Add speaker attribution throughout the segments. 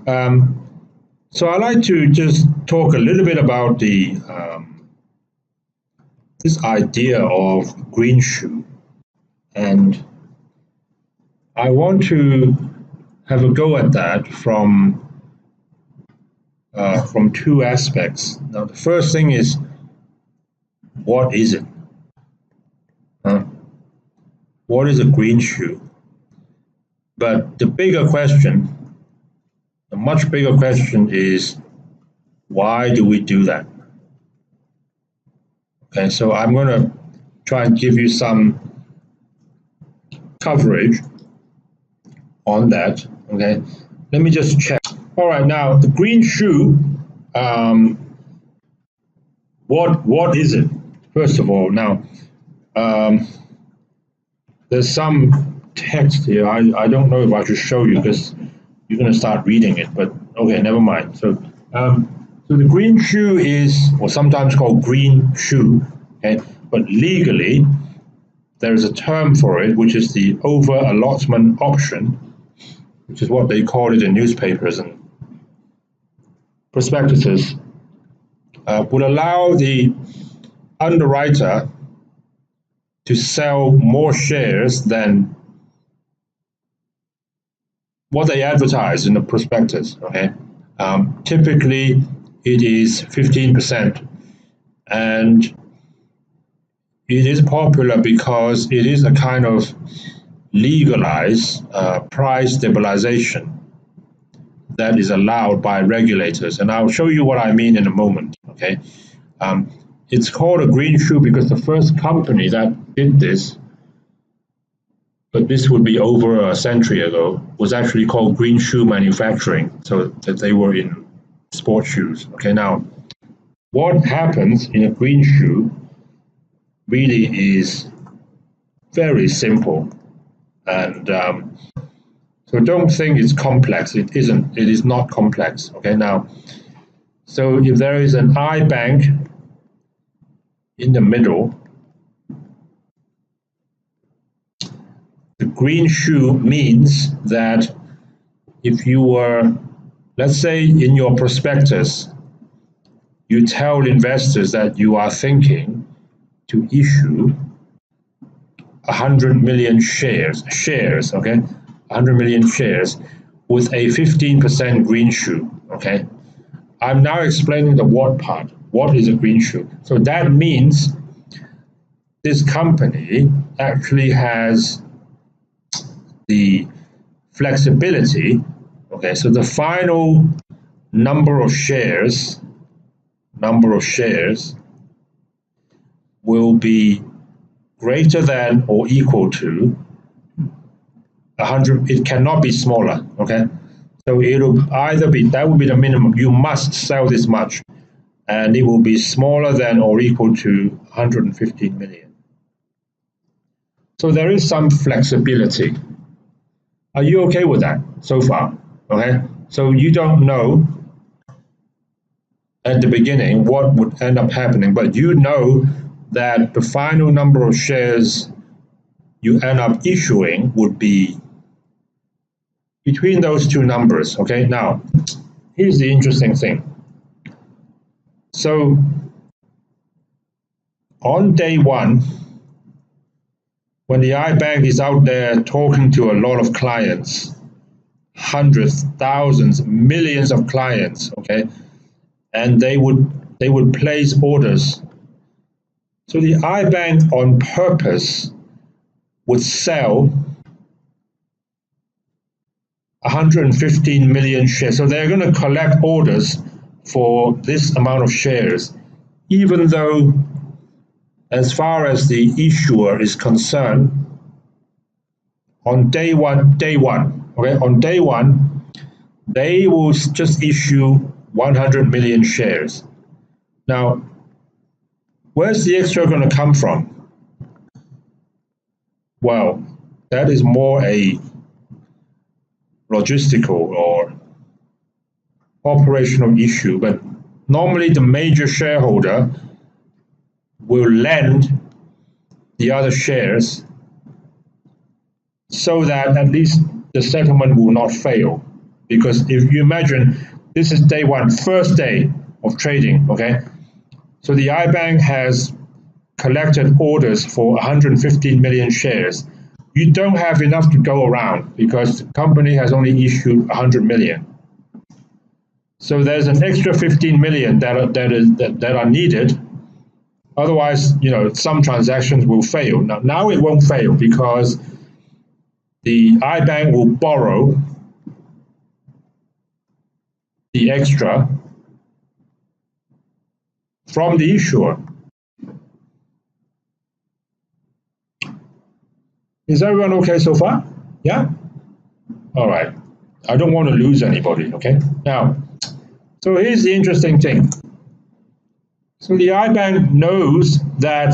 Speaker 1: So I'd like to just talk a little bit about this idea of Greenshoe, and I want to have a go at that from two aspects. Now, the first thing is, what is it? What is a Greenshoe? But the bigger question, the much bigger question is, why do we do that? Okay, so I'm going to try and give you some coverage on that. Okay, let me just check. All right, now the Greenshoe, what is it? First of all, now there's some text here. I don't know if I should show you because you're going to start reading it, but okay, never mind. So the Greenshoe is, or sometimes called Greenshoe, okay, but legally there is a term for it, which is the over allotment option, which is what they call it in newspapers and prospectuses, would allow the underwriter to sell more shares than what they advertise in the prospectus. Okay, typically it is 15%, and it is popular because it is a kind of legalized price stabilization that is allowed by regulators, and I'll show you what I mean in a moment. Okay, it's called a Greenshoe because the first company that did this, but this would be over a century ago, was actually called Greenshoe Manufacturing, so that they were in sports shoes. Okay, now what happens in a Greenshoe really is very simple, and so don't think it's complex. It isn't. It is not complex. Okay, now, so if there is an I bank in the middle, the Greenshoe means that if you were, let's say in your prospectus, you tell investors that you are thinking to issue 100 million shares, okay, 100 million shares with a 15% Greenshoe, okay. I'm now explaining the what part. What is a Greenshoe? So that means this company actually has the flexibility, okay, so the final number of shares will be greater than or equal to 100. It cannot be smaller, okay? So it'll either be, that will be the minimum. You must sell this much, and it will be smaller than or equal to 115 million. So there is some flexibility. Are you okay with that so far? Okay, so you don't know at the beginning what would end up happening, but you know that the final number of shares you end up issuing would be between those two numbers. Okay, now here's the interesting thing. So on day one, when the iBank is out there talking to a lot of clients, hundreds, thousands, millions of clients, okay, and they would place orders. So the iBank on purpose would sell 115 million shares. So they're going to collect orders for this amount of shares, even though, as far as the issuer is concerned, on day one, okay, on day one, they will just issue 100 million shares. Now, where's the extra going to come from? Well, that is more a logistical or operational issue, but normally the major shareholder will lend the other shares so that at least the settlement will not fail. Because if you imagine this is day one, first day of trading, okay? So the iBank has collected orders for 115 million shares. You don't have enough to go around because the company has only issued 100 million. So there's an extra 15 million that are needed. Otherwise, some transactions will fail. Now it won't fail because the iBank will borrow the extra from the issuer. Is everyone okay so far? Yeah? All right. I don't want to lose anybody, okay? Now, so here's the interesting thing. So the iBank knows that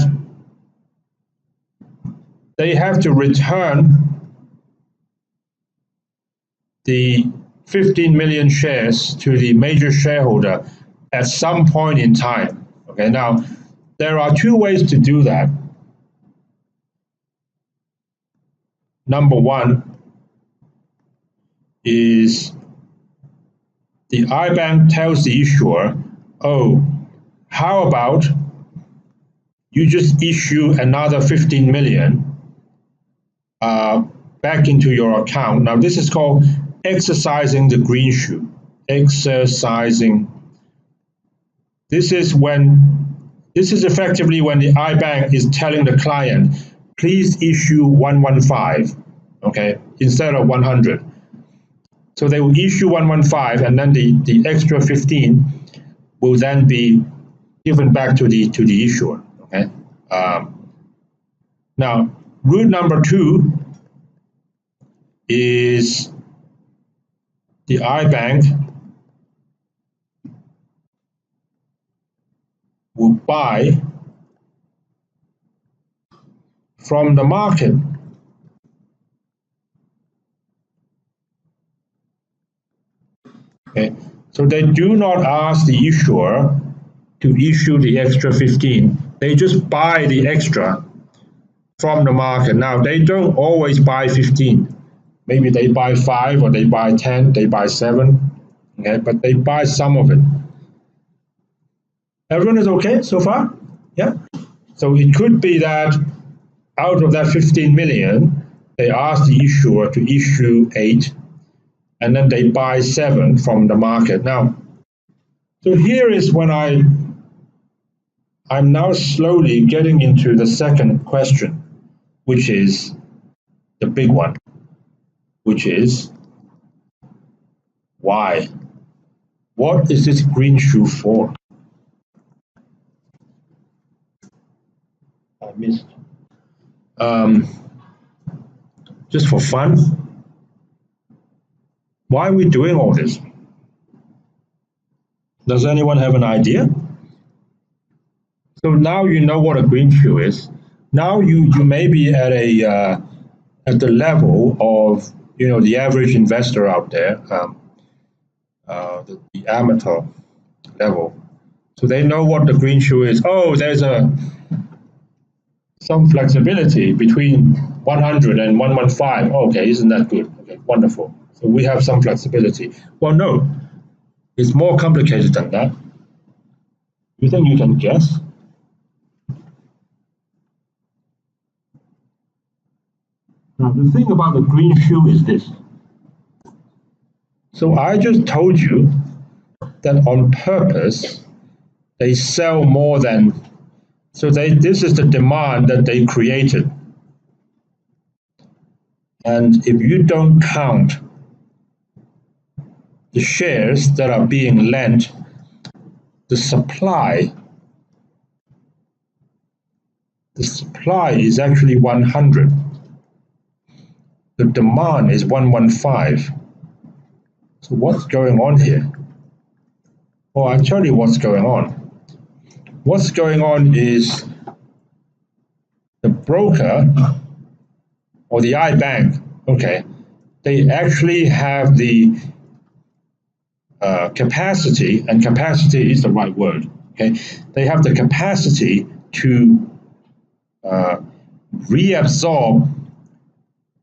Speaker 1: they have to return the 15 million shares to the major shareholder at some point in time. Okay, now there are two ways to do that. Number one is the iBank tells the issuer, oh, how about you just issue another 15 million back into your account. Now this is called exercising the Greenshoe. Exercising. This is effectively when the iBank is telling the client, please issue 115, okay, instead of 100. So they will issue 115, and then the extra 15 will then be given back to the issuer. Okay. Now, route number two is the iBank will buy from the market. Okay. So they do not ask the issuer to issue the extra 15. They just buy the extra from the market. Now, they don't always buy 15. Maybe they buy 5 or they buy 10, they buy 7, okay, but they buy some of it. Everyone is okay so far? Yeah? So it could be that out of that 15 million, they ask the issuer to issue 8, and then they buy 7 from the market. Now, so here is when I'm now slowly getting into the second question, which is the big one, which is why? What is this Greenshoe for? I missed. Just for fun? Why are we doing all this? Does anyone have an idea? So now you know what a Greenshoe is. Now you may be at the level of the average investor out there, the amateur level. So they know what the Greenshoe is. Oh, there's some flexibility between 100 and 115. Okay, isn't that good? Okay, wonderful. So we have some flexibility. Well, no, it's more complicated than that. You think you can guess? Now, the thing about the Greenshoe is this. So I just told you that on purpose, they sell more than, so this is the demand that they created. And if you don't count the shares that are being lent, the supply is actually 100. The demand is 115. So what's going on here? Well, I'll tell you what's going on. What's going on is the broker or the iBank, okay, they actually have the capacity, and capacity is the right word, okay? They have the capacity to reabsorb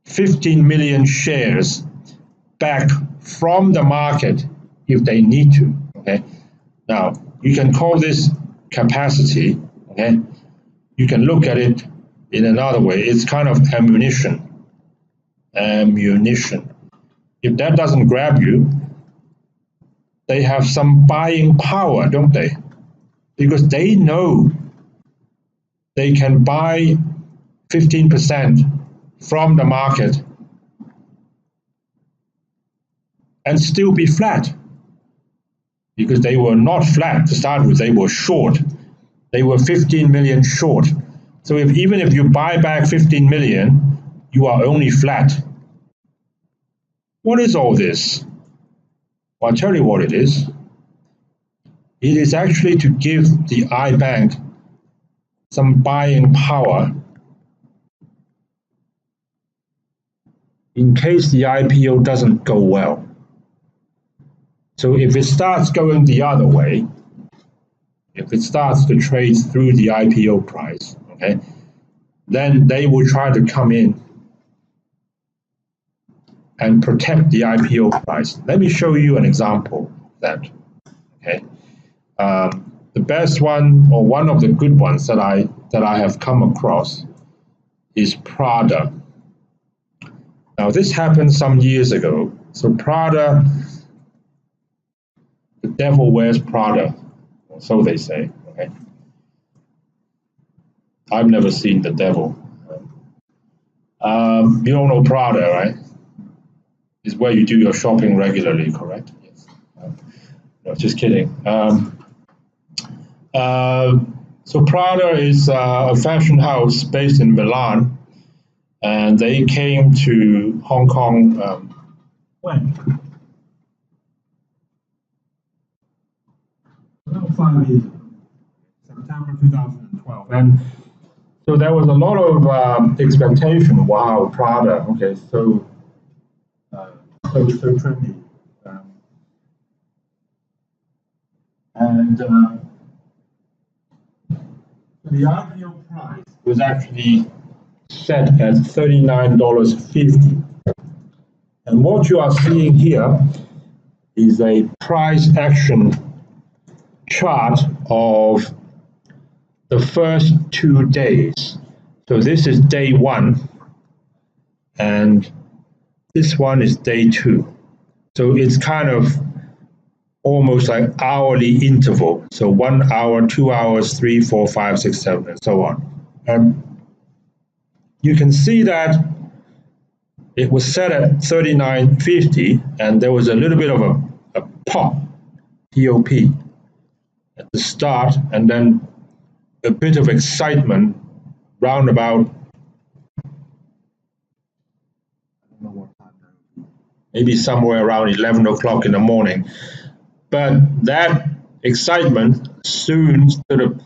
Speaker 1: 15 million shares back from the market if they need to. Okay. Now you can call this capacity. Okay. You can look at it in another way. It's kind of ammunition. Ammunition. If that doesn't grab you, they have some buying power, don't they? Because they know they can buy 15% from the market and still be flat. Because they were not flat to start with, they were short. They were 15 million short. So even if you buy back 15 million, you are only flat. What is all this? Well, I'll tell you what it is. It is actually to give the iBank some buying power in case the IPO doesn't go well. So if it starts going the other way, if it starts to trade through the IPO price, okay, then they will try to come in and protect the IPO price. Let me show you an example of that. Okay, the best one, or one of the good ones that I have come across, is Prada. Now this happened some years ago. So Prada, the devil wears Prada, so they say. Okay, I've never seen the devil. You don't know Prada, right? Is where you do your shopping regularly, correct? Yes. No, just kidding. So Prada is a fashion house based in Milan, and they came to Hong Kong when? About 5 years ago, September 2012. And so there was a lot of expectation. Wow, Prada, okay, so trendy. And the IPO price was actually set at $39.50. And what you are seeing here is a price action chart of the first 2 days. So this is day 1, and this one is day 2. So it's kind of almost like hourly interval. So 1 hour, 2 hours, 3, 4, 5, 6, 7, and so on. You can see that it was set at $39.50, and there was a little bit of a pop, POP, at the start, and then a bit of excitement round about, I don't know what time now, maybe somewhere around 11 o'clock in the morning. But that excitement soon sort of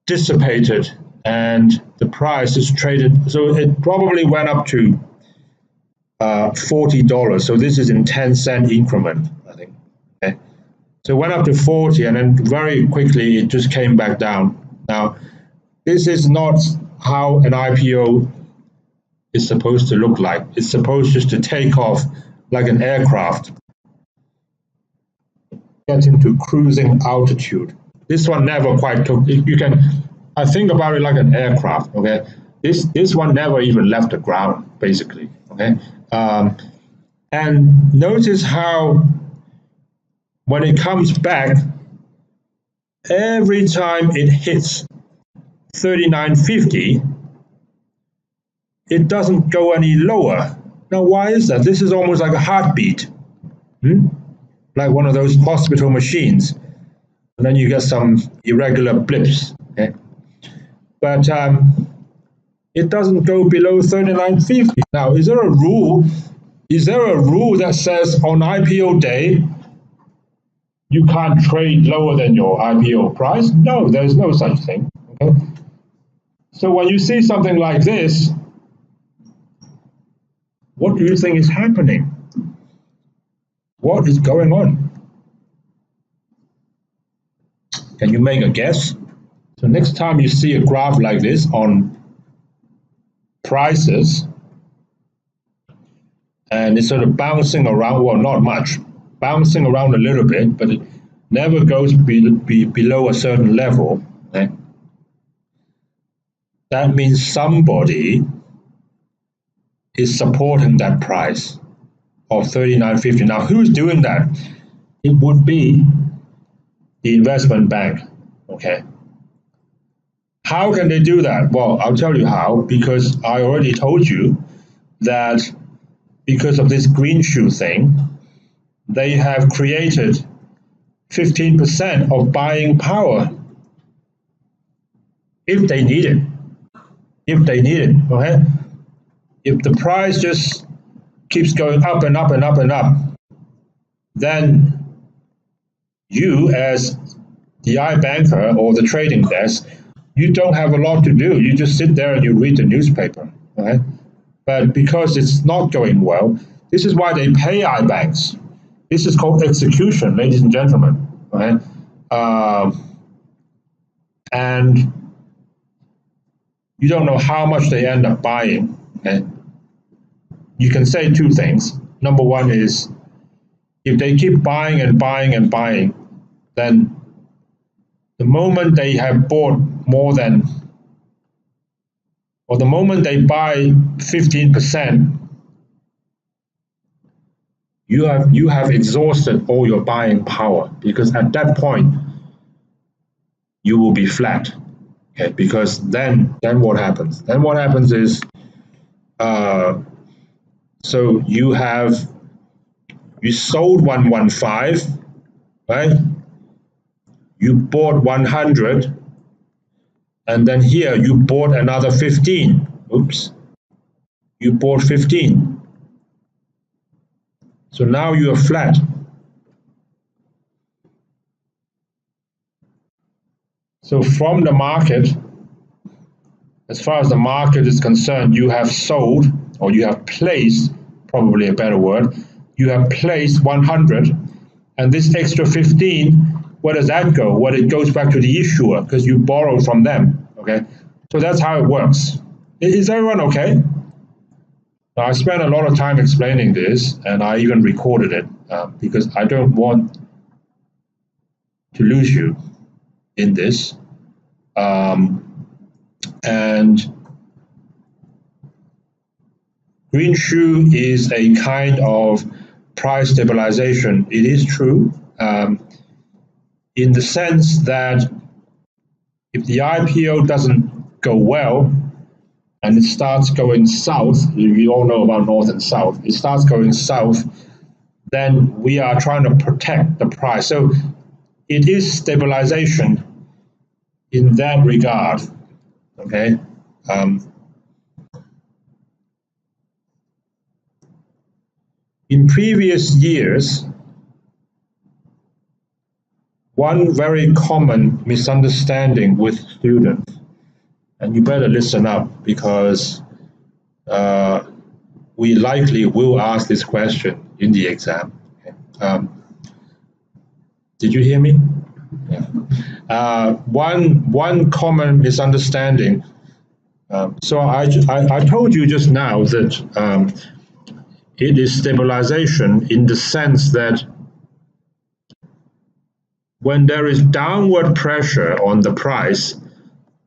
Speaker 1: dissipated, and the price is traded. So it probably went up to $40. So this is in 10-cent increment, I think. Okay. So it went up to 40, and then very quickly it just came back down. Now, this is not how an IPO is supposed to look like. It's supposed just to take off like an aircraft, get into cruising altitude. This one never quite took. I think about it like an aircraft. Okay, this one never even left the ground, basically. Okay, and notice how when it comes back, every time it hits 39.50, it doesn't go any lower. Now, why is that? This is almost like a heartbeat, like one of those hospital machines, and then you get some irregular blips. Okay, but it doesn't go below 39.50. Now, is there a rule? Is there a rule that says on IPO day you can't trade lower than your IPO price? No, there's no such thing. Okay? So when you see something like this, what do you think is happening? What is going on? Can you make a guess? So next time you see a graph like this on prices, and it's sort of bouncing around, well, not much, bouncing around a little bit, but it never goes below a certain level, okay? That means somebody is supporting that price of 39.50. Now, who's doing that? It would be the investment bank, okay? How can they do that? Well, I'll tell you how, because I already told you that because of this Greenshoe thing, they have created 15% of buying power if they need it. If they need it, okay? If the price just keeps going up and up and up and up, then you, as the iBanker or the trading desk, you don't have a lot to do. You just sit there and you read the newspaper, right? But because it's not going well, this is why they pay iBanks. This is called execution, ladies and gentlemen, right? And you don't know how much they end up buying. Okay? You can say two things. Number one is, if they keep buying and buying and buying, then the moment they have bought more than, or the moment they buy 15%, you have exhausted all your buying power, because at that point you will be flat. Okay, because then what happens? Then what happens is, so you sold 115, right? You bought 100, and then here you bought another 15. Oops, you bought 15. So now you are flat. So from the market, as far as the market is concerned, you have sold, or you have placed, probably a better word, you have placed 100, and this extra 15, where does that go? Well, it goes back to the issuer, because you borrowed from them, okay? So that's how it works. Is everyone okay? Now, I spent a lot of time explaining this, and I even recorded it, because I don't want to lose you in this. And Greenshoe is a kind of price stabilization. It is true, in the sense that if the IPO doesn't go well and it starts going south, you all know about north and south, it starts going south, then we are trying to protect the price. So it is stabilization in that regard, okay? In previous years, one very common misunderstanding with students, and you better listen up, because we likely will ask this question in the exam. Did you hear me? Yeah. One common misunderstanding. So I told you just now that it is stabilization in the sense that when there is downward pressure on the price,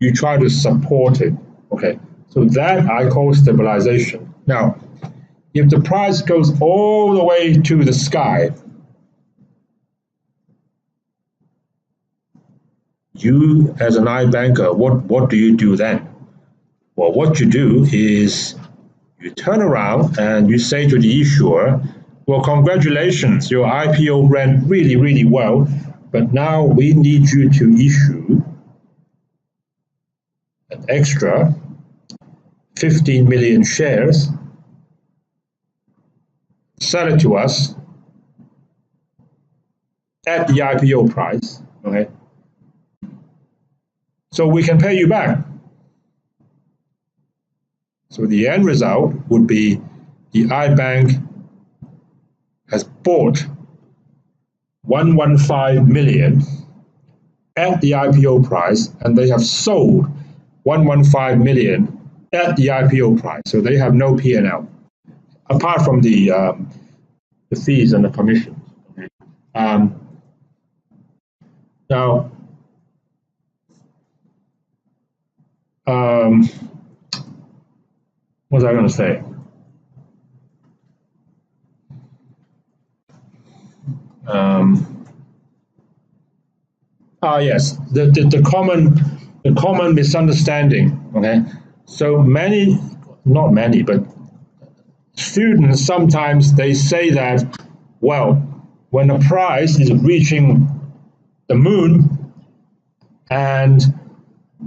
Speaker 1: you try to support it. Okay, so that I call stabilization. Now, if the price goes all the way to the sky, you as an iBanker, what do you do then? Well, what you do is you turn around and you say to the issuer, well, congratulations, your IPO ran really, really well, but now we need you to issue an extra 15 million shares, sell it to us at the IPO price, okay? So we can pay you back. So the end result would be the iBank has bought 115 million at the IPO price, and they have sold 115 million at the IPO price. So they have no P&L. apart from the fees and the commissions. Okay? Now, what was I going to say? Yes, the common misunderstanding. Okay, so many, not many, but students sometimes they say that, well, when the price is reaching the moon and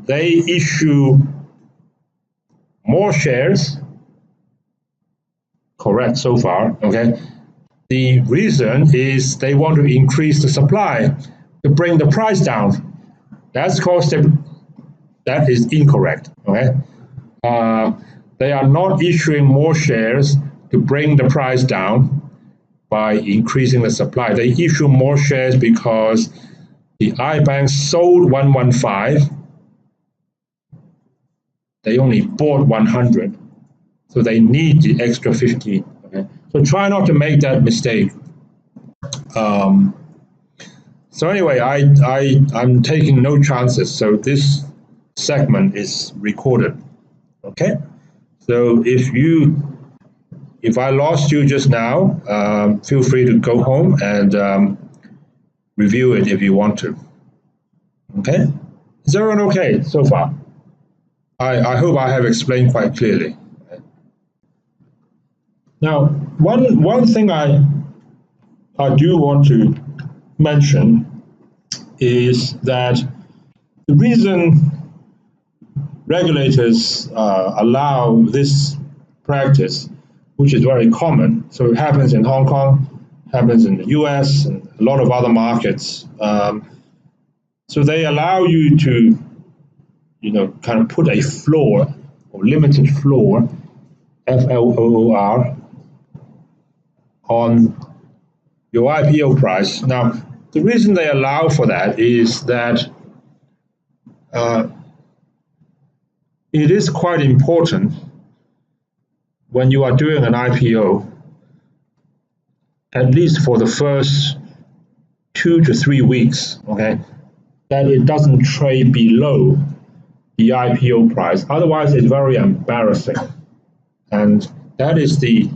Speaker 1: they issue more shares, correct so far, okay, the reason is they want to increase the supply to bring the price down. That's called that is incorrect. Okay, they are not issuing more shares to bring the price down by increasing the supply. They issue more shares because the iBank sold 115. They only bought 100, so they need the extra 15. Okay, so try not to make that mistake. So anyway, I'm taking no chances. So this segment is recorded. Okay, so if I lost you just now, feel free to go home and review it if you want to. Okay, is everyone okay so far? I hope I have explained quite clearly. Now, one thing I do want to mention is that the reason regulators allow this practice, which is very common, so it happens in Hong Kong, happens in the US, and a lot of other markets. So they allow you to, kind of put a floor or limited floor, FLOOR, on your IPO price. Now, the reason they allow for that is that it is quite important when you are doing an IPO, at least for the first 2 to 3 weeks, okay, that it doesn't trade below the IPO price. Otherwise, it's very embarrassing. And that is the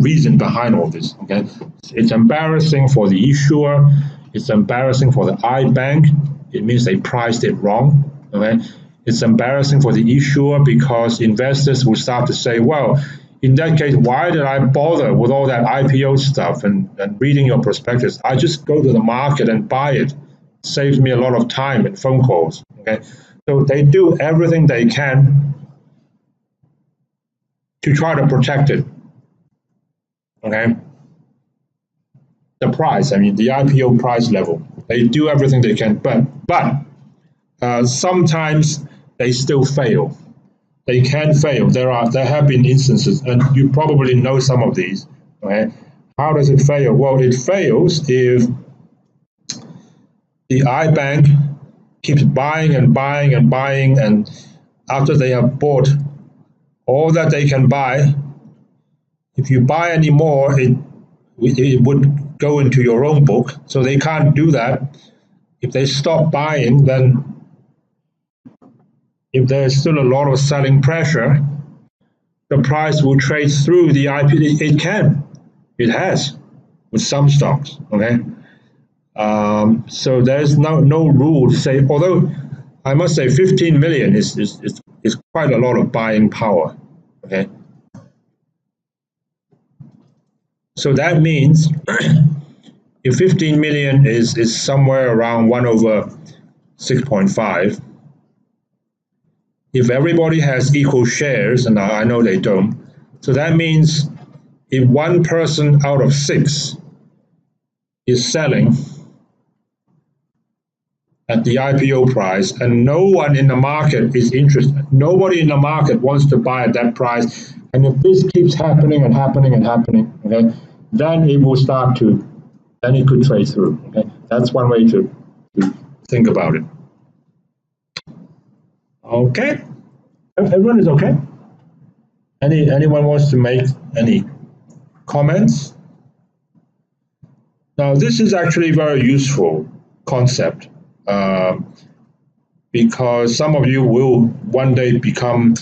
Speaker 1: reason behind all this. Okay, it's embarrassing for the issuer. It's embarrassing for the iBank. It means they priced it wrong. Okay, it's embarrassing for the issuer because investors will start to say, well, in that case, why did I bother with all that IPO stuff and reading your prospectus? I just go to the market and buy it. It saves me a lot of time and phone calls. Okay, so they do everything they can to try to protect it. Okay, the price, I mean the IPO price level, they do everything they can, but sometimes they still fail. They can fail. There have been instances, and you probably know some of these. Okay, how does it fail? Well, it fails if the iBank keeps buying and buying and buying, and after they have bought all that they can buy, if you buy any more, it would go into your own book. So they can't do that. If they stop buying, then if there's still a lot of selling pressure, the price will trade through the IPO. It can. It has with some stocks. Okay. So there's no rule to say, although I must say 15 million is quite a lot of buying power. Okay. So that means if 15 million is somewhere around 1/6.5, if everybody has equal shares, and I know they don't, so that means if one person out of 6 is selling at the IPO price and no one in the market is interested, nobody in the market wants to buy at that price, and if this keeps happening and happening and happening, okay, then it will start to, then it could trade through. Okay, that's one way to think about it. Okay, everyone is okay. Anyone wants to make any Comments? Now, this is actually a very useful concept because some of you will one day become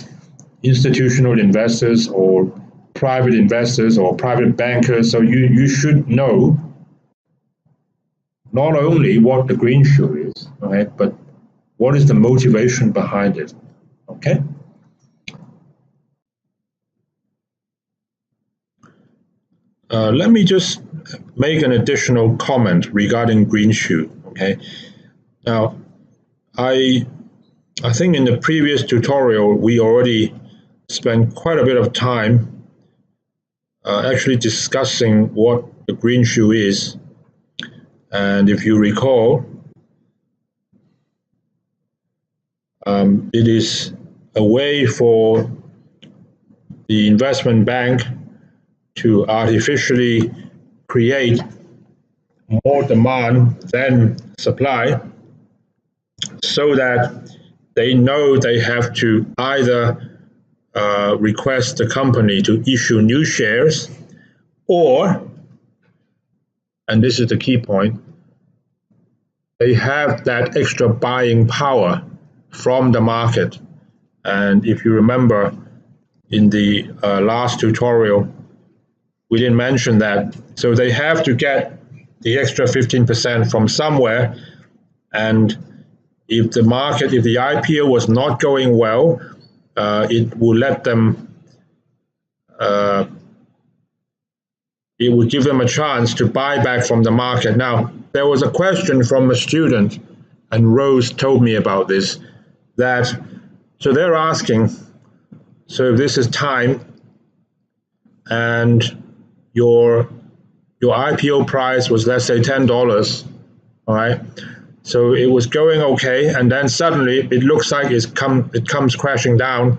Speaker 1: institutional investors or private investors or private bankers. So you should know not only what the Greenshoe is, right, but what is the motivation behind it, okay? Let me just make an additional comment regarding Greenshoe, okay? Now, I think in the previous tutorial, we already spent quite a bit of time actually discussing what the Greenshoe is. And if you recall, it is a way for the investment bank to artificially create more demand than supply so that they know they have to either request the company to issue new shares or, and this is the key point, they have that extra buying power from the market. And if you remember in the last tutorial, we didn't mention that. So they have to get the extra 15% from somewhere. And if the market, if the IPO was not going well, it will let them, it would give them a chance to buy back from the market. Now, there was a question from a student, and Rose told me about this, that, so they're asking, so if this is time and your IPO price was, let's say, $10, all right? So it was going okay, and then suddenly it looks like it comes crashing down.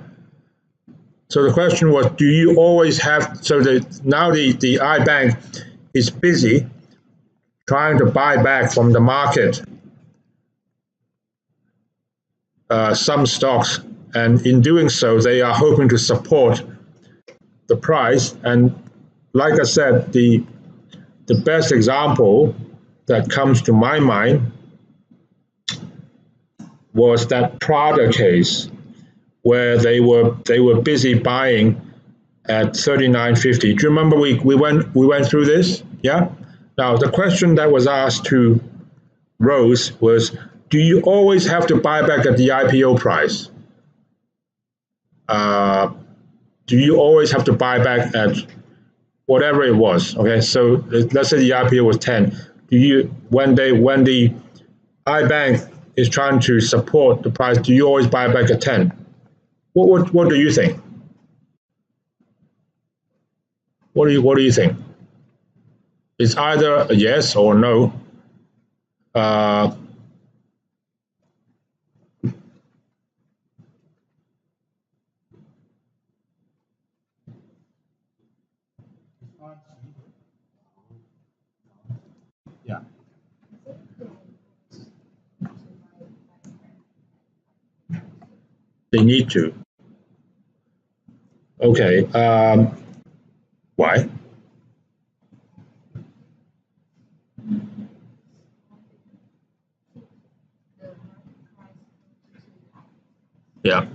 Speaker 1: So the question was, do you always have, so now the iBank is busy trying to buy back from the market some stocks, and in doing so, they are hoping to support the price. And like I said, the best example that comes to my mind was that Prada case, where they were busy buying at $39.50. Do you remember we went through this? Yeah. Now the question that was asked to Rose was, do you always have to buy back at the IPO price? Do you always have to buy back at whatever it was? Okay, so let's say the IPO was 10. Do you, when the iBank is trying to support the price, do you always buy back at 10? What do you think? What do you think? It's either a yes or no. Yeah. They need to. Okay. Why? Yeah.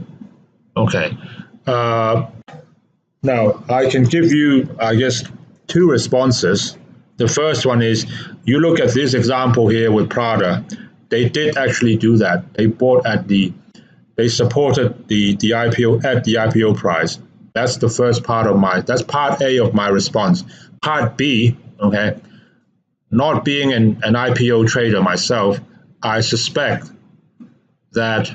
Speaker 1: Okay. Now, I can give you, I guess, two responses. The first one is, you look at this example here with Prada. They did actually do that. They bought at they supported the IPO at the IPO price. That's the first part of that's part A of my response. Part B, okay, not being an IPO trader myself, I suspect that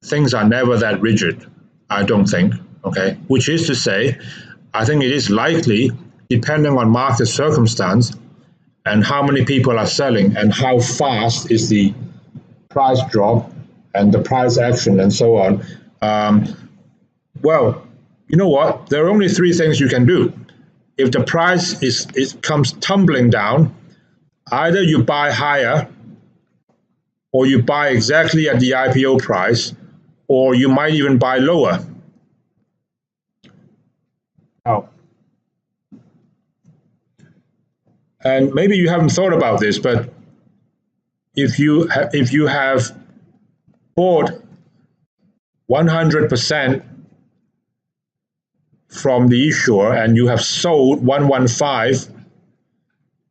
Speaker 1: things are never that rigid, I don't think, okay? Which is to say, I think it is likely, depending on market circumstance and how many people are selling and how fast is the price drop and the price action and so on. Well, you know what? There are only three things you can do. If the price comes tumbling down, either you buy higher or you buy exactly at the IPO price, or you might even buy lower. Now, And maybe you haven't thought about this, but if you have bought 100% from the issuer and you have sold 115,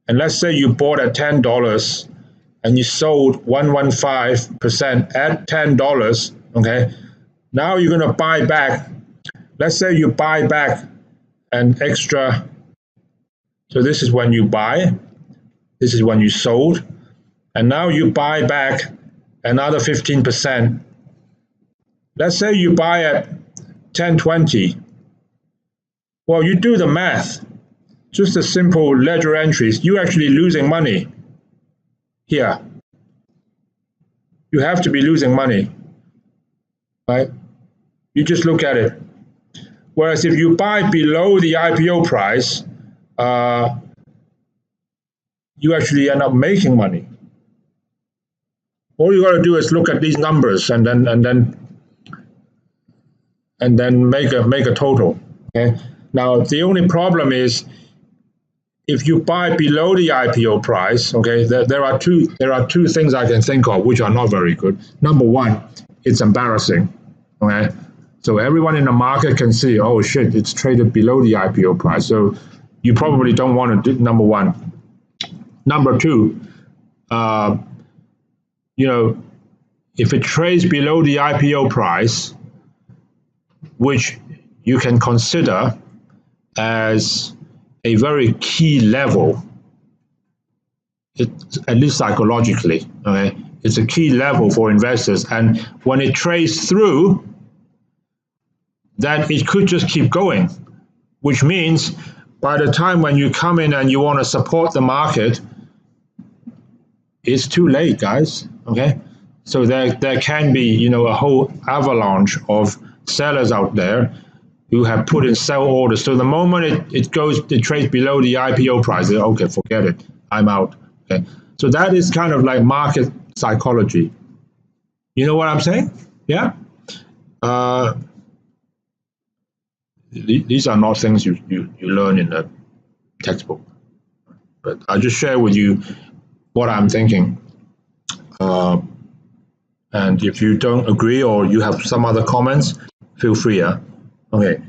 Speaker 1: and let's say you bought at $10 and you sold 115% at $10, okay? Now you're going to buy back. Let's say you buy back an extra. So this is when you buy, this is when you sold, and now you buy back another 15%. Let's say you buy at 10.20. Well, you do the math, just a simple ledger entries, you're actually losing money here. You have to be losing money, right? You just look at it. Whereas if you buy below the IPO price, you actually end up making money. All you got to do is look at these numbers and then make a total. Okay. Now the only problem is if you buy below the IPO price. Okay, there are two things I can think of which are not very good. Number one, it's embarrassing. Okay, so everyone in the market can see, oh shit, it's traded below the IPO price. So you probably don't want to do number one. Number two, if it trades below the IPO price, which you can consider as a very key level, at least psychologically, okay? It's a key level for investors. And when it trades through, then it could just keep going, which means by the time when you come in and you want to support the market, it's too late, guys. Okay, so there can be a whole avalanche of sellers out there who have put in sell orders. So the moment it trades below the IPO price, okay, forget it, I'm out. Okay, so that is kind of like market psychology. You know what I'm saying? Yeah. These are not things you learn in a textbook, but I'll just share with you what I'm thinking. And if you don't agree or you have some other comments, feel free. Okay.